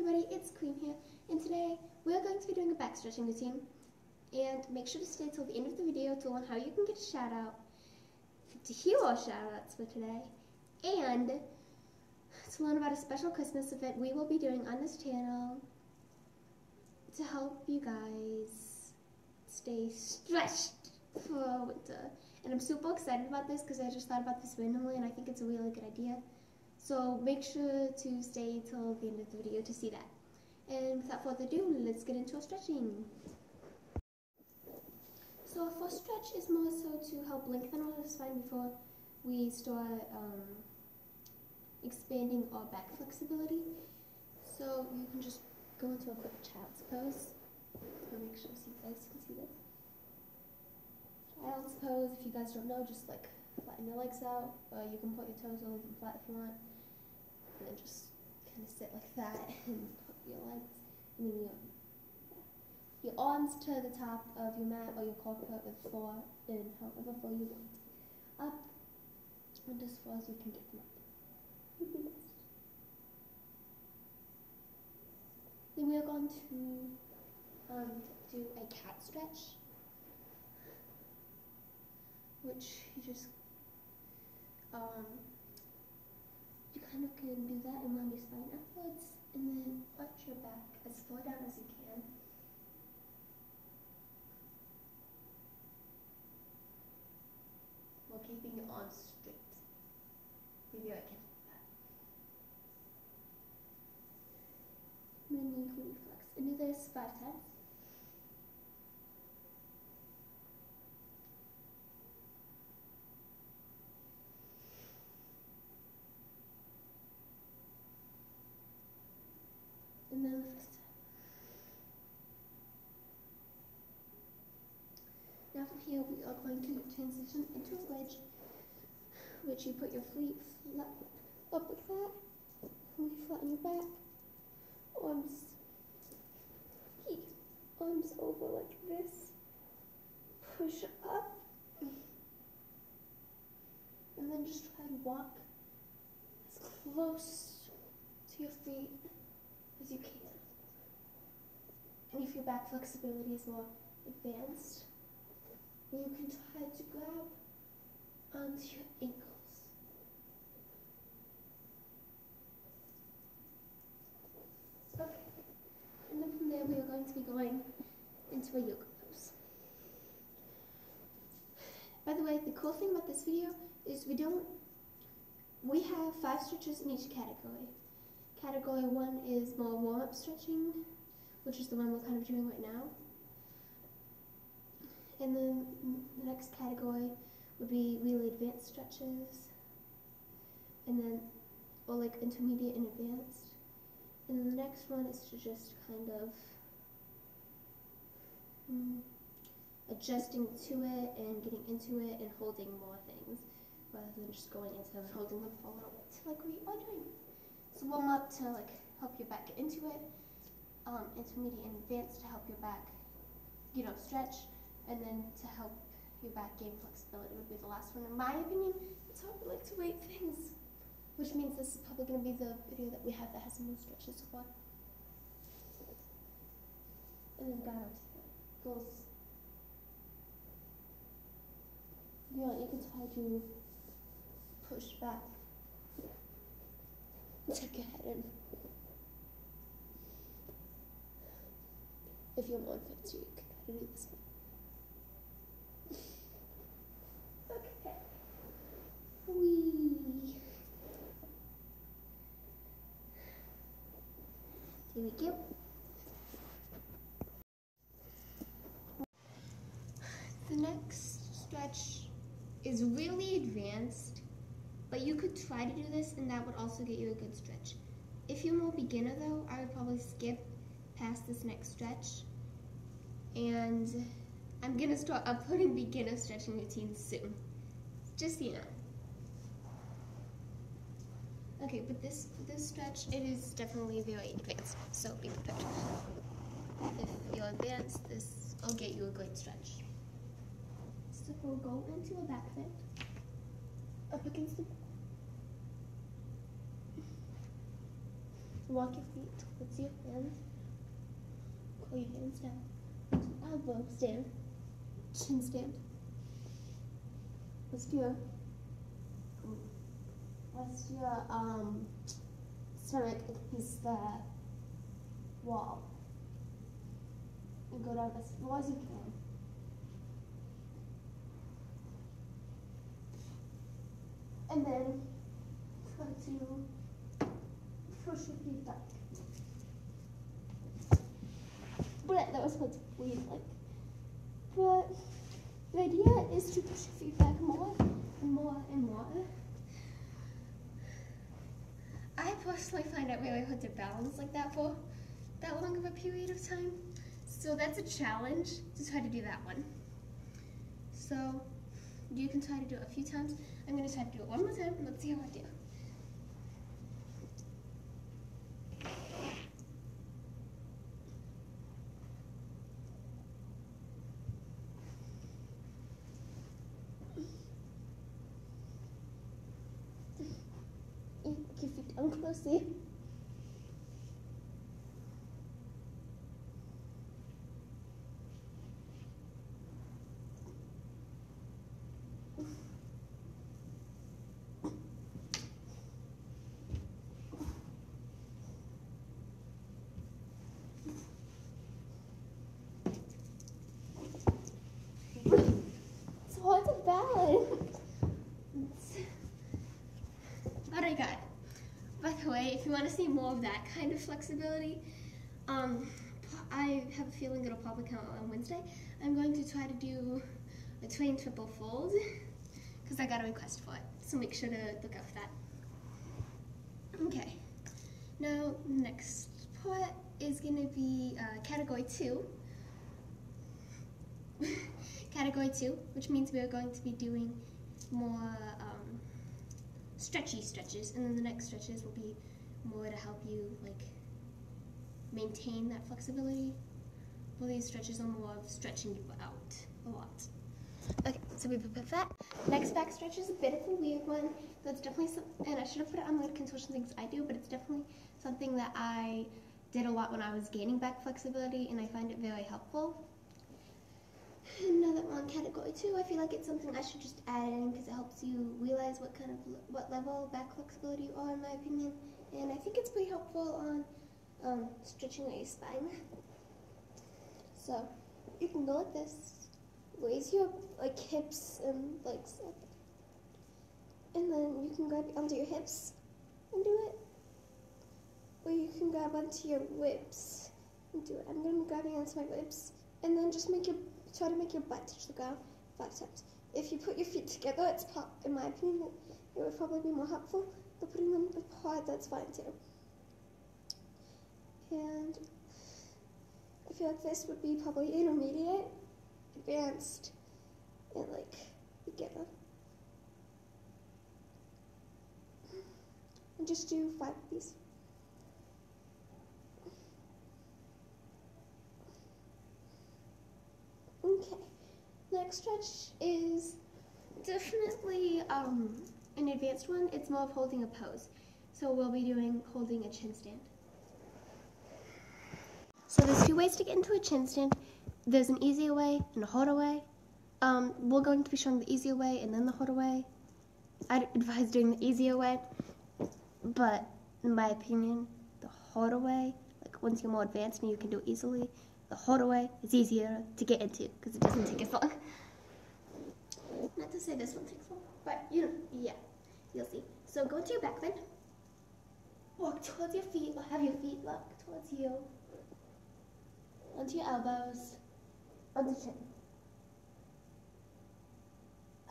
everybody, it's Cream here, and today we're going to be doing a back stretching routine. And make sure to stay till the end of the video to learn how you can get a shout out, to hear our shout outs for today, and to learn about a special Christmas event we will be doing on this channel to help you guys stay stretched for winter. And I'm super excited about this because I just thought about this randomly and I think it's a really good idea. So make sure to stay till the end of the video to see that. And without further ado, let's get into our stretching. So our first stretch is more so to help lengthen our spine before we start expanding our back flexibility. So you can just go into a quick child's pose. I'll make sure you guys can see this. Child's pose, if you guys don't know, just like flatten your legs out, or you can put your toes or leave them flat if you want. And then just kind of sit like that and put your legs, I mean your arms to the top of your mat or your carpet with floor, and however far you want. Up, and as far as you can get them up. Would be best. Then we are going to do a cat stretch, which you just you kind of can do that and round your spine upwards, and then arch your back as far down as you can. While keeping your arms straight. Maybe I can hold that. And then you can flex. And do this 5 times. And then the first time. Now from here we are going to transition into a wedge, which you put your feet flat up like that, and you flatten your back, arms over like this, push up, and then just try and walk as close to your feet as you can. And if your back flexibility is more advanced, you can try to grab onto your ankles. Okay. And then from there we are going to be going into a yoga pose. By the way, the cool thing about this video is we have 5 stretches in each category. Category 1 is more warm-up stretching, which is the one we're kind of doing right now. And then the next category would be really advanced stretches, and then, or like intermediate and advanced. And then the next one is to just kind of adjusting to it and getting into it and holding more things, rather than just going into them and holding them for a little bit, like we are doing. So warm up to like help your back get into it, intermediate and advanced to help your back, stretch. And then to help your back gain flexibility would be the last one. In my opinion, it's hard to like to rate things, which means this is probably going to be the video that we have that has the most stretches so far. And then down to goes. You can try to push back. Take your head in. If you're more fit, you can try to do this one. Okay. Whee. Here we go. The next stretch is really advanced, but you could try to do this and that would also get you a good stretch. If you're more beginner though, I would probably skip past this next stretch. And I'm gonna start uploading beginner stretching routines soon. Just so you know. Okay, but this stretch, it is definitely very advanced, so be prepared. If you're advanced, this will get you a great stretch. So we'll go into a back bend, up against the wall. Walk your feet towards your hands. Pull your hands down. Elbow stand. Chin stand. Rest your stomach against the wall. And go down as low as you can. And then try to push your feet back. But that was what's weird, like. But the idea is to push your feet back more and more and more. I personally find it really hard to balance like that for that long of a period of time. So that's a challenge to try to do that one. So you can try to do it a few times. I'm going to try to do it one more time and let's see how I do. Keep your feet down closely. It's hard to balance. But I got it. By the way, if you want to see more of that kind of flexibility, I have a feeling it'll probably come out on Wednesday. I'm going to try to do a train triple fold because I got a request for it. So make sure to look out for that. Okay. Now, next part is going to be category 2. Category 2, which means we are going to be doing more stretchy stretches, and then the next stretches will be more to help you like maintain that flexibility. Well, these stretches are more of stretching you out a lot. Okay, so we prepared that. Next back stretch is a bit of a weird one. That's definitely and I should have put it on the contortion things I do, but it's definitely something that I did a lot when I was gaining back flexibility, and I find it very helpful. And now that we're on category 2, I feel like it's something I should just add in because it helps you realize what level of back flexibility you are, in my opinion. And I think it's pretty helpful on stretching out your spine. So you can go like this, raise your like hips and legs up, and then you can grab onto your hips and do it, or you can grab onto your ribs and do it. I'm going to be grabbing onto my ribs, and then just try to make your butt touch the ground 5 times. If you put your feet together, in my opinion, it would probably be more helpful. But putting them apart, that's fine too. And I feel like this would be probably intermediate, advanced, and like beginner. And just do 5 of these. Okay, next stretch is definitely an advanced one. It's more of holding a pose. So we'll be doing holding a chin stand. So there's 2 ways to get into a chin stand. There's an easier way and a harder way. We're going to be showing the easier way and then the harder way. I'd advise doing the easier way, but in my opinion, the harder way, like once you're more advanced and you can do it easily, the harder way is easier to get into because it doesn't take as long. Not to say this one takes long, but yeah, you'll see. So go into your back bend, walk towards your feet, or have your feet locked towards you, onto your elbows, onto chin.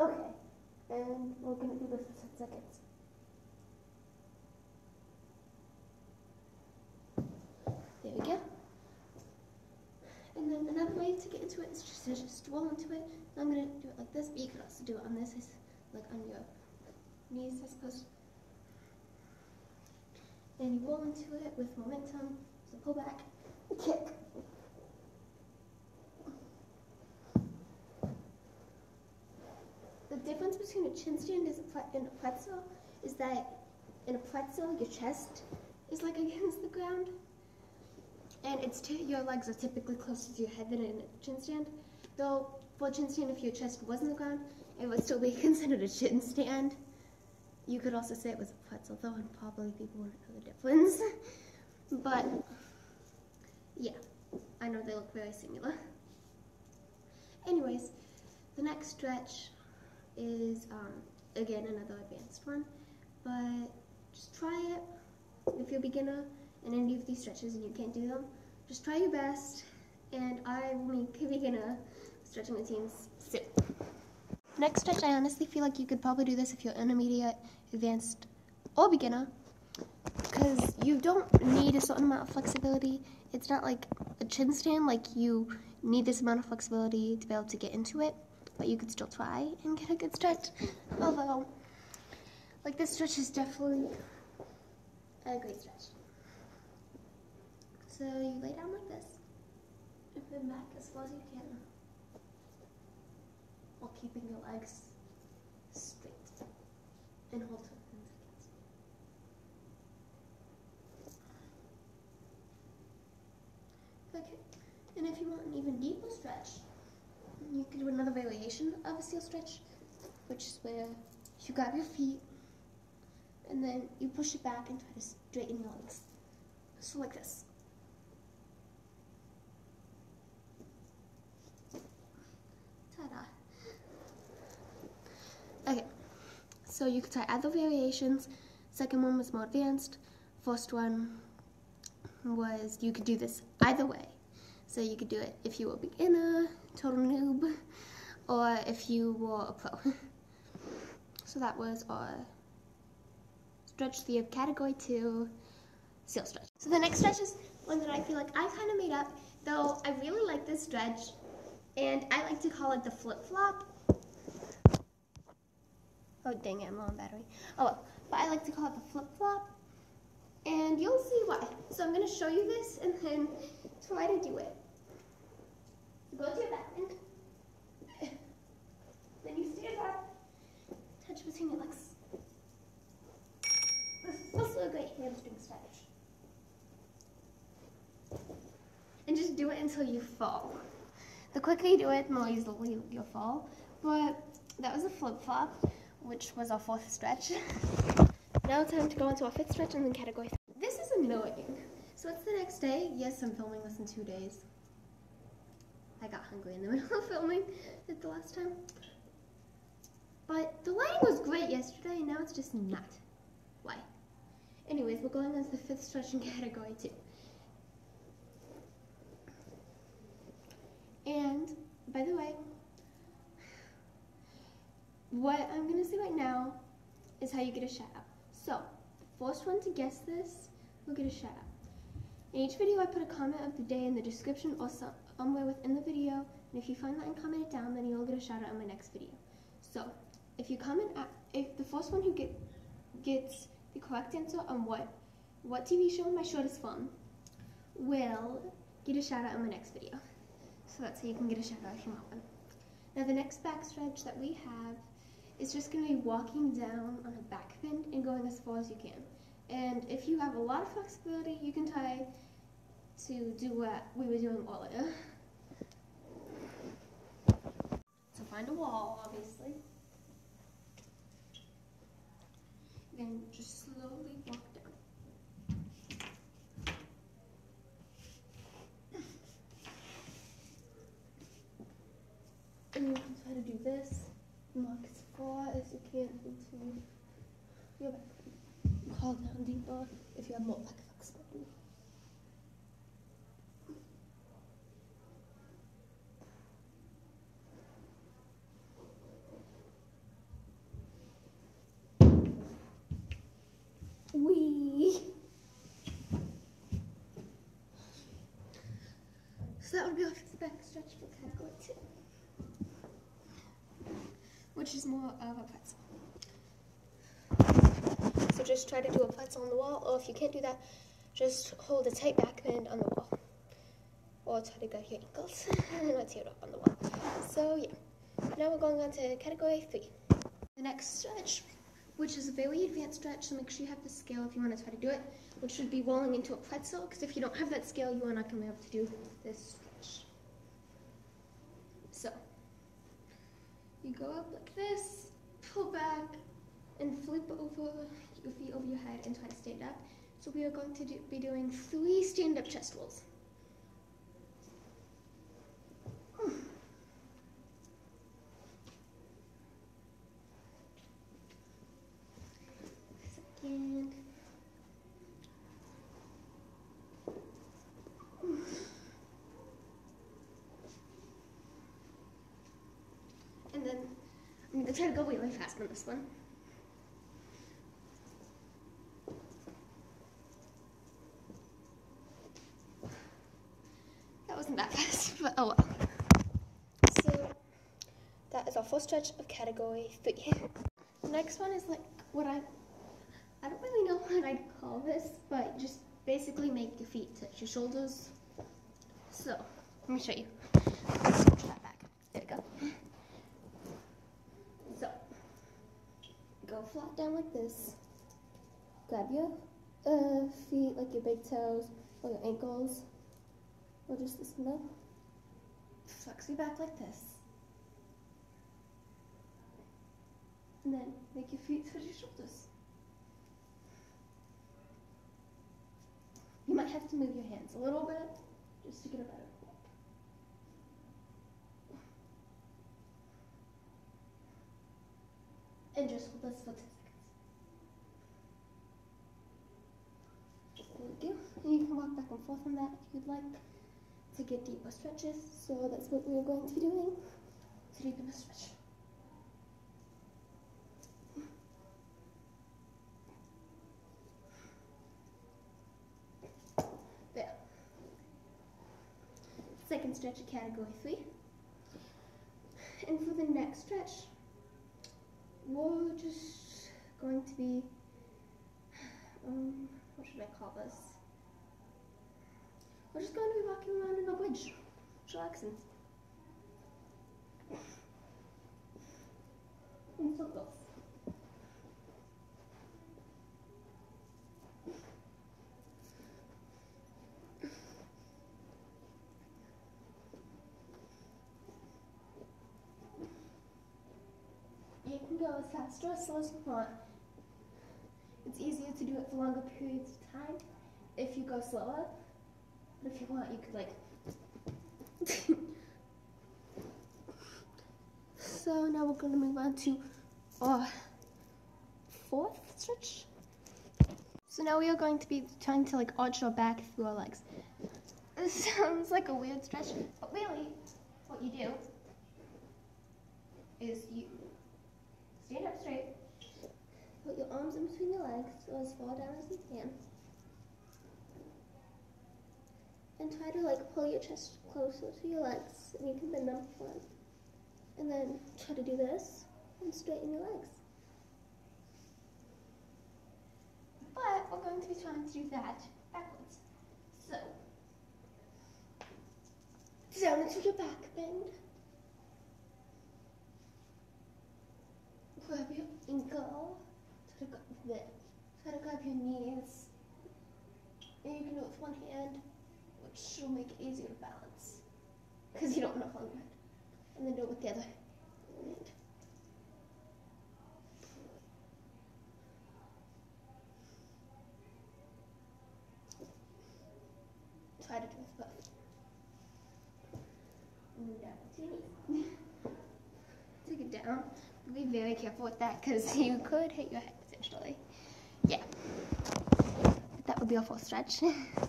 Okay, and we're going to do this for 10 seconds. There we go. And then another way to get into it is just to roll into it. I'm going to do it like this, but you can also do it on this, like on your knees, I suppose. And you roll into it with momentum, so pull back, kick. The difference between a chin stand and a pretzel is that in a pretzel, your chest is like against the ground, and your legs are typically closer to your head than in a chin stand. Though for a chin stand, if your chest was in the ground, it would still be considered a chin stand. You could also say it was a pretzel, though, and probably people wouldn't know the difference. But yeah, I know they look very similar. Anyways, the next stretch is again another advanced one, but just try it. If you're a beginner in any of these stretches and you can't do them, just try your best, and I will make beginner stretching routines soon. Next stretch, I honestly feel like you could probably do this if you're intermediate, advanced, or beginner, because you don't need a certain amount of flexibility. It's not like a chin stand, like you need this amount of flexibility to be able to get into it, but you could still try and get a good stretch. Although, like, this stretch is definitely a great stretch. So you lay down like this, and then back as far as you can, while keeping your legs straight, and hold for 10 seconds. Okay, and if you want an even deeper stretch, you can do another variation of a seal stretch, which is where you grab your feet, and then you push it back and try to straighten your legs. So like this. Ta-da. Okay, so you could try other variations. Second one was more advanced. First one was you could do this either way. So you could do it if you were a beginner, total noob, or if you were a pro. So that was our stretch 3 of category 2 seal stretch. So the next stretch is one that I feel like I kind of made up, though I really like this stretch, and I like to call it the flip-flop. Oh dang it, I'm low on battery. Oh well, but I like to call it the flip-flop, and you'll see why. So I'm going to show you this and then try to do it. So go to your back end, then you stand up, touch between your legs. This is also a great hamstring stretch. And just do it until you fall. The quicker you do it, the more easily you'll fall. But that was a flip-flop, which was our 4th stretch. Now it's time to go on to our 5th stretch and then category 3. This is annoying. So it's the next day. Yes, I'm filming this in 2 days. I got hungry in the middle of filming it the last time. But the lighting was great yesterday, and now it's just not. Why? Anyways, we're going on to the 5th stretch in category 2. And, by the way, what I'm going to say right now is how you get a shout out. So, first one to guess this will get a shout out. In each video I put a comment of the day in the description or somewhere within the video, and if you find that and comment it down, then you'll get a shout out in my next video. So, if you comment, if the first one who gets the correct answer on what TV show my shirt is from, will get a shout out in my next video. So that's how you can get a shout out if you want one. Now the next backstretch that we have is just going to be walking down on a back bend and going as far as you can. And if you have a lot of flexibility, you can try to do what we were doing earlier. So find a wall, obviously. Then just slowly walk down. And you can try to do this. Walk as far as you can into your back. Call down deeper if you have more back flexibility. So that would be our back stretch for category 2, which is more of a pretzel. So just try to do a pretzel on the wall, or if you can't do that, just hold a tight back bend on the wall. Or try to grab your ankles and not tear it up on the wall. So yeah, now we're going on to category 3. The next stretch which is a very advanced stretch, so make sure you have the scale if you want to try to do it, which would be rolling into a pretzel, because if you don't have that scale, you are not going to be able to do this stretch. So, you go up like this, pull back, and flip over your feet over your head and try to stand up. So we are going to be doing 3 stand-up chest rolls. Second. And then I'm going to try to go really fast on this one. That wasn't that fast, but oh well. So that is our first stretch of category 3. The next one is like what I don't really know what I'd call this, but just basically make your feet touch your shoulders. So let me show you. Let's push that back. There we go. So go flat down like this. Grab your feet, like your big toes or your ankles, or just this one. Flex your back like this. And then make your feet touch your shoulders. You might have to move your hands a little bit just to get a better grip. And just hold this for 10 seconds. There we go. And you can walk back and forth on that if you'd like to get deeper stretches. So that's what we are going to be doing to deepen the stretch. There. Second stretch of category 3. And for the next stretch, we're just going to be, what should I call this? We're just going to be walking around in a bridge, relaxing. In circles. You can go as fast or as slow as you want. It's easier to do it for longer periods of time if you go slower. But if you want, you could like... So now we're going to move on to our 4th stretch. So now we are going to be trying to like arch our back through our legs. This sounds like a weird stretch, but really what you do is you stand up straight, put your arms in between your legs or as far down as you can, and try to like pull your chest closer to your legs, and you can bend them if you want. And then try to do this and straighten your legs. But we're going to be trying to do that backwards. So, down into your back bend. Grab your ankle. Try to grab your knees. And you can do it with one hand, which will make it easier to balance, because you don't want to hold your head. And then do it with the other hand. Try to do it with both. And then down to your knees. Take it down. Be very careful with that, because you could hit your head potentially. Yeah. But that would be our 4th stretch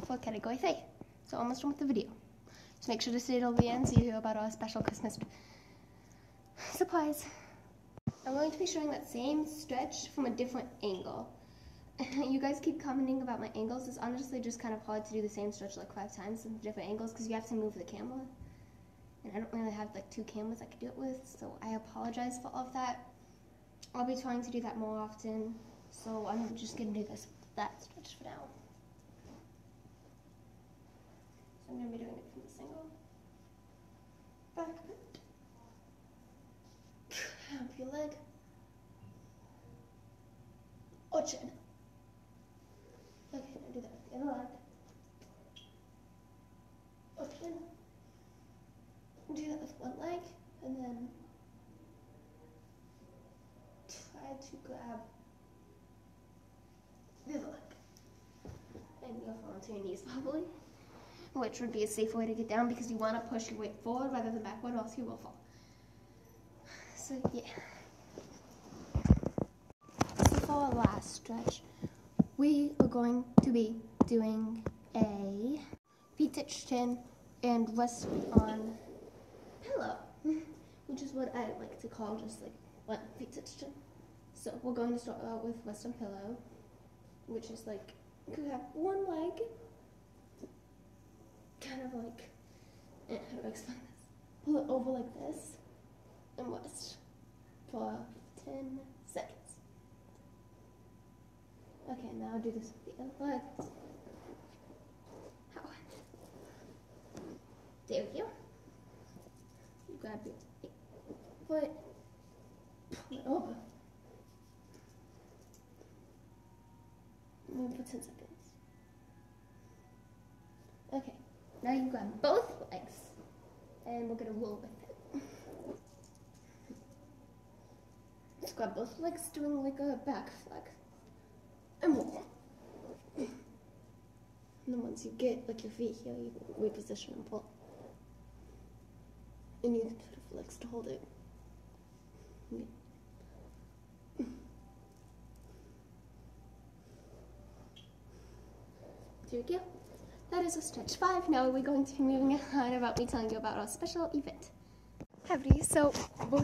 for category 3. So almost done with the video. So make sure to stay till the end so you hear about our special Christmas surprise. I'm going to be showing that same stretch from a different angle. You guys keep commenting about my angles. It's honestly just kind of hard to do the same stretch like 5 times in different angles because you have to move the camera. And I don't really have like 2 cameras I could do it with, so I apologize for all of that. I'll be trying to do that more often, so I'm just going to do that stretch for now. So I'm going to be doing it from the single. Back bend. Up your leg. or chin. Okay, now do that with the other leg. Or chin. Do that with one leg, and then try to grab the other leg. And you'll fall onto your knees probably, which would be a safe way to get down because you want to push your weight forward rather than backward, or else you will fall. So yeah. So for our last stretch, we are going to be doing a feet touch chin and rest on pillow, which is what I like to call just like one feet touch chin. So we're going to start out with rest on pillow, which is like you have one leg, kind of like, how do I explain this? Pull it over like this and rest for 10 seconds. Okay, now do this with the other leg. How? There we go. You grab your foot, pull it over. Move for 10 seconds. Okay, now you grab both legs, and we're gonna roll with it. Just grab both legs, doing like a back flag, and roll. And then once you get like your feet here, you reposition and pull. And you can put your legs to hold it. Okay. There we go. That is a stretch 5. Now we're going to be moving on about me telling you about our special event. Howdy. So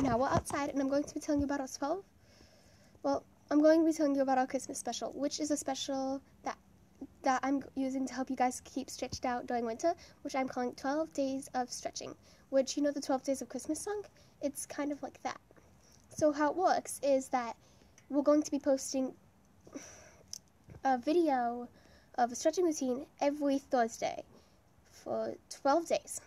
now we're outside and I'm going to be telling you about our 12. Well, I'm going to be telling you about our Christmas special, which is a special that I'm using to help you guys keep stretched out during winter, which I'm calling 12 Days of Stretching, which, you know the 12 Days of Christmas song? It's kind of like that. So how it works is that we're going to be posting a video of a stretching routine every Thursday for 12 days.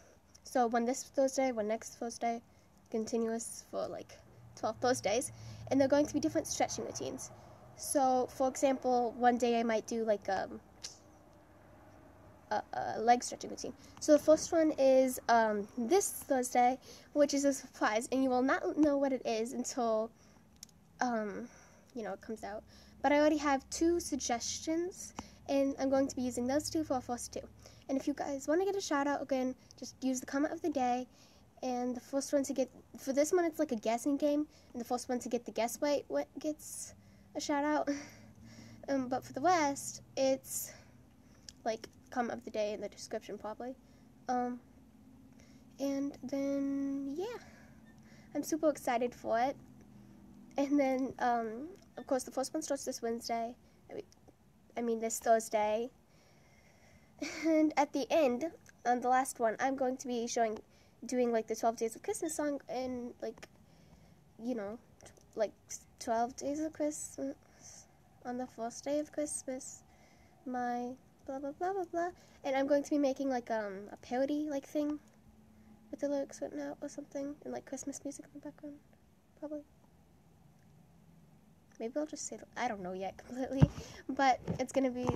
So one this Thursday, one next Thursday, continuous for like 12 Thursdays, and they're going to be different stretching routines. So for example, one day I might do like a leg stretching routine. So the first one is this Thursday, which is a surprise, and you will not know what it is until it comes out. But I already have 2 suggestions, and I'm going to be using those 2 for our first 2. And if you guys want to get a shout out, again, just use the comment of the day. And the first one to get, for this one, it's like a guessing game. And the first one to get the guess right gets a shout out. But for the rest, it's like comment of the day in the description probably. And then, yeah, I'm super excited for it. And then, of course, the first one starts this Wednesday. This Thursday. And at the end, on the last one, I'm going to be doing like the 12 Days of Christmas song and like, 12 Days of Christmas. On the first day of Christmas, my blah blah blah blah blah. And I'm going to be making like a parody like thing with the lyrics written out or something, and like Christmas music in the background, probably. Maybe I'll just say I don't know yet completely, but it's gonna be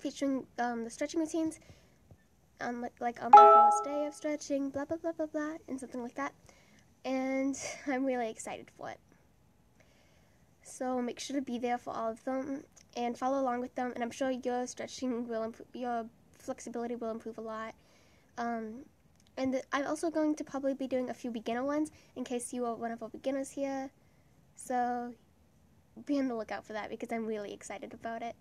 featuring the stretching routines on like on my first day of stretching, blah blah blah blah blah, and something like that. And I'm really excited for it. So make sure to be there for all of them and follow along with them. And I'm sure your stretching will improve, your flexibility will improve a lot. And I'm also going to probably be doing a few beginner ones in case you are one of our beginners here. So be on the lookout for that because I'm really excited about it.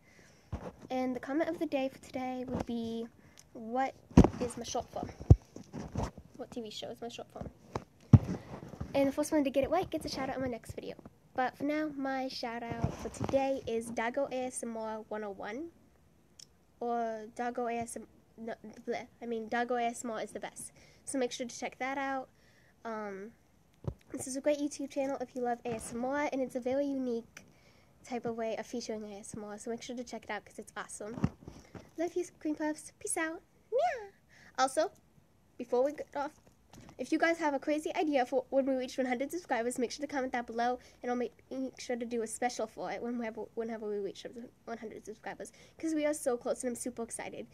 And the comment of the day for today would be, what is my short form? What TV show is my short form? And the first one to get it right gets a shout out in my next video. But for now, my shout out for today is Dago ASMR 101. Or Dago ASMR, no, bleh, Dago ASMR is the best. So make sure to check that out. This is a great YouTube channel if you love ASMR, and it's a very unique type of way of featuring ASMR. So make sure to check it out because it's awesome. Love you, Creampuffs. Peace out. Meow. Also, before we get off, If you guys have a crazy idea for when we reach 100 subscribers, make sure to comment that below, and I'll make sure to do a special for it whenever we reach 100 subscribers, because we are so close and I'm super excited.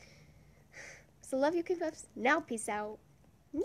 So love you, Creampuffs. Now peace out. Yeah!